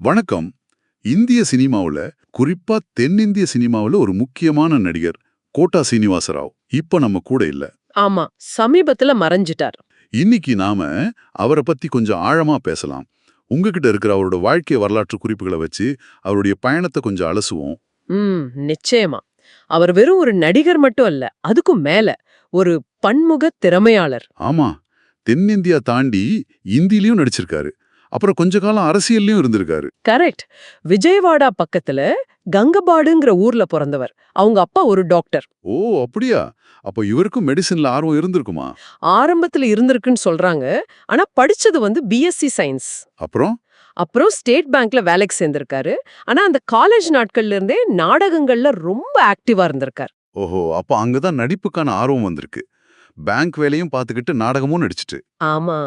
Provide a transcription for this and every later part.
வணக்கம். இந்திய சினிமாவுல, குறிப்பா தென்னிந்திய சினிமாவுல ஒரு முக்கியமான நடிகர் கோட்டா சீனிவாசராவ் இப்ப நம்ம கூட இல்ல. ஆமா, சமீபத்துல மறைஞ்சிட்டார். இன்னைக்கு நாம அவரை பத்தி கொஞ்சம் ஆழமா பேசலாம். உங்ககிட்ட இருக்கிற அவரோட வாழ்க்கை வரலாற்று குறிப்புகளை வச்சு அவருடைய பயணத்தை கொஞ்சம் அலசுவோம். நிச்சயமா. அவர் வெறும் ஒரு நடிகர் மட்டும் அல்ல, அதுக்கும் மேல ஒரு பன்முக திறமையாளர். ஆமா, தென்னிந்தியா தாண்டி இந்தியிலயும் நடிச்சிருக்காரு. அப்புறம் கொஞ்ச காலம் அரசியல்லயும் இருந்திருக்காரு. கரெக்ட். விஜயவாடா பக்கத்துல கங்கபாடுங்கிற ஊர்ல பிறந்தவர். அவங்க அப்பா ஒரு டாக்டர். ஓ, அப்படியா? அப்ப இவருக்கும் மெடிசின்ல ஆர்வம் இருந்திருக்குமா? ஆரம்பத்துல இருந்திருக்குன்னு சொல்றாங்க. ஆனா படிச்சது பிஎஸ்சி சயின்ஸ். அப்புறம் அப்புறம் ஸ்டேட் பேங்க்ல வேலைக்கு சேர்ந்திருக்காரு. ஆனா அந்த காலேஜ் நாட்கள்ல இருந்தே நாடகங்கள்ல ரொம்ப ஆக்டிவா இருந்திருக்கார். ஓஹோ, அப்ப அங்கதான் நடிப்புக்கான ஆர்வம் வந்திருக்கு. பேங்க் வேலையும் பார்த்துக்கிட்டு நாடகமும் நடிச்சிட்டு. ஆமா,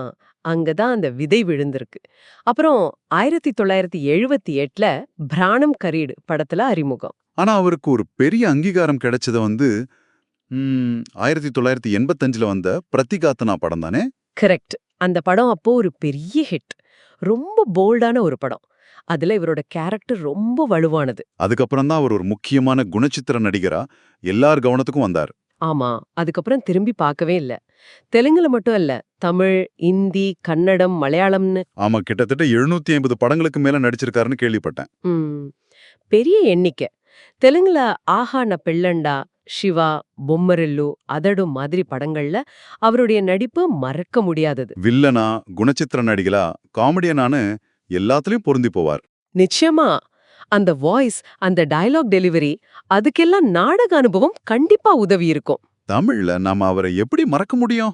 அங்கதான் அந்த விதை விழுந்திருக்கு. அப்புறம் 1978ல பிராணம் கரீடு படத்துல அறிமுகம். ஆனா அவருக்கு ஒரு பெரிய அங்கீகாரம் கிடைச்சது 1985ல வந்த பிரத்திகாத்தனா படம் தானே? கரெக்ட். அந்த படம் அப்போ ஒரு பெரிய ஹிட். ரொம்ப போல்டான ஒரு படம். அதுல இவரோட கேரக்டர் ரொம்ப வலுவானது. அதுக்கப்புறம் தான் அவர் ஒரு முக்கியமான குணச்சித்திர நடிகரா எல்லார் கவனத்துக்கும் வந்தார். ஆமா, அதுக்கப்புறம் திரும்பி பார்க்கவே இல்ல. தெலுங்குல மட்டும் இல்ல, தமிழ், இந்தி, கன்னடம், மலையாளம்னு ஆமா, கிட்டத்தட்ட 750 படங்களுக்கு மேல நடிச்சிருக்காருன்னு கேள்விப்பட்டேன். ம், பெரிய எண்ணிக்கை. தெலுங்குல ஆஹா ந பெள்ளண்டா, சிவா, பொம்மரில்லு, அதடு மாதிரி படங்கள்ல அவருடைய நடிப்பு மறக்க முடியாதது. வில்லனா, குணச்சித்திர நடிகளா, காமெடியனானு எல்லாத்துலயும் பொருந்தி போவார். நிச்சயமா. அந்த வாய்ஸ், அந்த டயலாக் டெலிவரி, அதுக்கெல்லாம் நாடக அனுபவம் கண்டிப்பா உதவி இருக்கும். தமிழ்ல நாம அவரை எப்படி மறக்க முடியும்?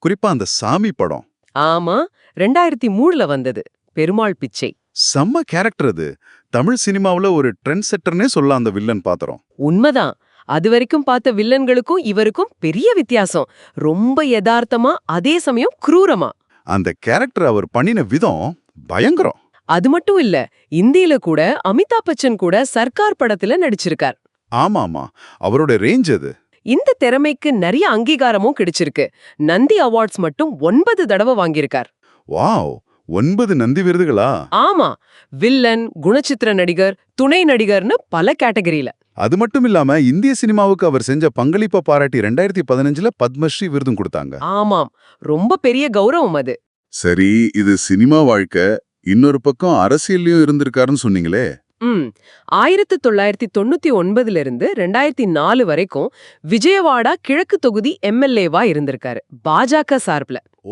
குறிப்பா அந்த சாமி படம். ஆமா, 2003ல வந்தது பெருமாள் பிச்சை. செம்ம கேரக்டர் அது. தமிழ் சினிமாவுல ஒரு ட்ரெண்ட் செட்டர்னே சொல்லலாம் அந்த வில்லன் பாத்திரம். உண்மைதான். அதுவரைக்கும் பார்த்த வில்லன்களுக்கும் இவருக்கும் பெரிய வித்தியாசம். ரொம்ப யதார்த்தமா, அதே சமயம் குரூரமா. அந்த கேரக்டர் அவர் பண்ணின விதம் பயங்கரம். அது மட்டும் இல்ல, இந்தியில கூட அமிதாப் பச்சன் கூட சர்க்கார் படத்துல நடிச்சிருக்கார். ஆமாமா, அவரோட ரேஞ்ச் அது. இந்த திறமைக்கு நிறைய அங்கீகாரமும் கிடைச்சிருக்கு. நந்தி அவார்ட்ஸ் மட்டும் 9 தடவை வாங்கியிருக்கார். வாவ், 9 நந்தி விருதுகளா? ஆமா, வில்லன், குணச்சித்திர நடிகர், துணை நடிகர்னு பல கேட்டகரியில. அது மட்டும் இல்லாம இந்திய சினிமாவுக்கு அவர் செஞ்ச பங்களிப்பை பாராட்டி 2015ல பத்மஸ்ரீ விருதும் கொடுத்தாங்க. ஆமாம், ரொம்ப பெரிய கௌரவம் அது. சரி, இது சினிமா வாழ்க்கை. இன்னொரு பக்கம் அரசியல்லயும் இருந்திருக்காருன்னு சொன்னீங்களே. 1999ல இருந்து 2004 வரைக்கும் விஜயவாடா கிழக்கு தொகுதி எம்எல்ஏவா இருந்திருக்காரு, பாஜக சார்பில். ஓ,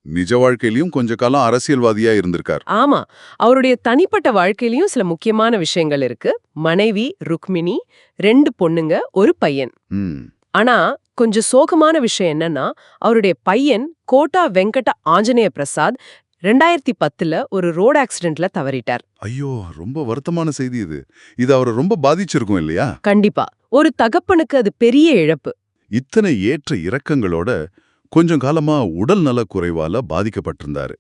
நிஜ வாழ்க்கையிலயும் கொஞ்ச காலம் அரசியல்வாதியா இருந்திருக்கார். ஆமா, அவருடைய தனிப்பட்ட வாழ்க்கையிலயும் சில முக்கியமான விஷயங்கள் இருக்கு. மனைவி ருக்மிணி, 2 பொண்ணுங்க, ஒரு பையன். ஆனா கொஞ்சம் சோகமான விஷயம் என்னன்னா, அவருடைய பையன் கோட்டா வெங்கட ஆஞ்சநேய பிரசாத் 2010ல ஒரு ரோடு ஆக்சிடென்ட்ல தவறிட்டார். ஐயோ, ரொம்ப வருத்தமான செய்தி இது. இது அவரை ரொம்ப பாதிச்சிருக்கும் இல்லையா? கண்டிப்பா. ஒரு தகப்பனுக்கு அது பெரிய இழப்பு. இத்தனை ஏற்ற இறக்கங்களோட கொஞ்சம் காலமா உடல் நலக் குறைவால பாதிக்கப்பட்டிருந்தாரு.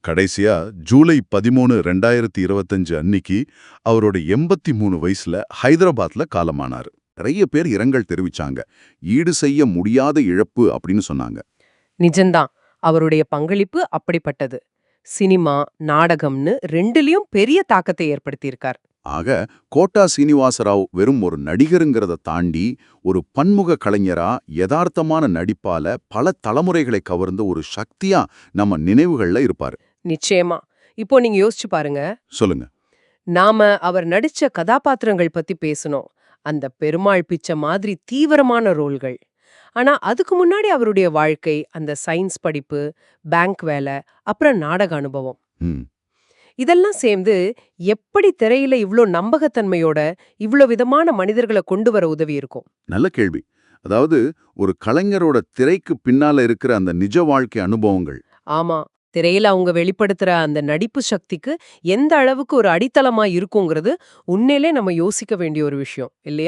கடைசியா ஜூலை 13, 2025 அன்னிக்கு அவரோட 83 வயசுல ஹைதராபாத்ல காலமானாரு. நிறைய பேர் இரங்கல் தெரிவிச்சாங்க. ஈடு செய்ய முடியாத இழப்பு அப்படின்னு சொன்னாங்க. நிஜம்தான், அவருடைய பங்களிப்பு அப்படிப்பட்டது. சினிமா, நாடகம்னு 2லயும் பெரிய தாக்கத்தை ஏற்படுத்தியிருக்கார். ஆக கோட்டா சீனிவாசராவ் வெறும் ஒரு நடிகருங்கிறத தாண்டி ஒரு பன்முக கலைஞரா, யதார்த்தமான நடிப்பால பல தலைமுறைகளை கவர்ந்த ஒரு சக்தியா நம்ம நினைவுகள்ல இருப்பாரு. நிச்சயமா. இப்போ நீங்க யோசிச்சு பாருங்க. சொல்லுங்க. நாம அவர் நடிச்ச கதாபாத்திரங்கள் பத்தி பேசணும். அந்த பெருமாள் பிச்சை மாதிரி தீவிரமான ரோல்கள். ஆனா அதுக்கு முன்னாடி அவருடைய வாழ்க்கை, அந்த சயின்ஸ் படிப்பு, பேங்க் வேலை, அப்புறம் நாடக அனுபவம், ம் இதெல்லாம் சேர்ந்து எப்படி திரையில இவ்ளோ நம்பகத்தன்மையோட இவ்ளோ விதமான மனிதர்களை கொண்டு வர உதவி இருக்கும். நல்ல கேள்வி. அதாவது ஒரு கலைஞரோட திரைக்கு பின்னால இருக்கிற அந்த நிஜ வாழ்க்கை அனுபவங்கள். ஆமா, திரையில அவங்க வெளிப்படுத்துற அந்த நடிப்பு சக்திக்கு எந்த அளவுக்கு ஒரு அடித்தளமா இருக்குங்கிறது உண்மையிலே நம்ம யோசிக்க வேண்டிய ஒரு விஷயம் இல்லையா?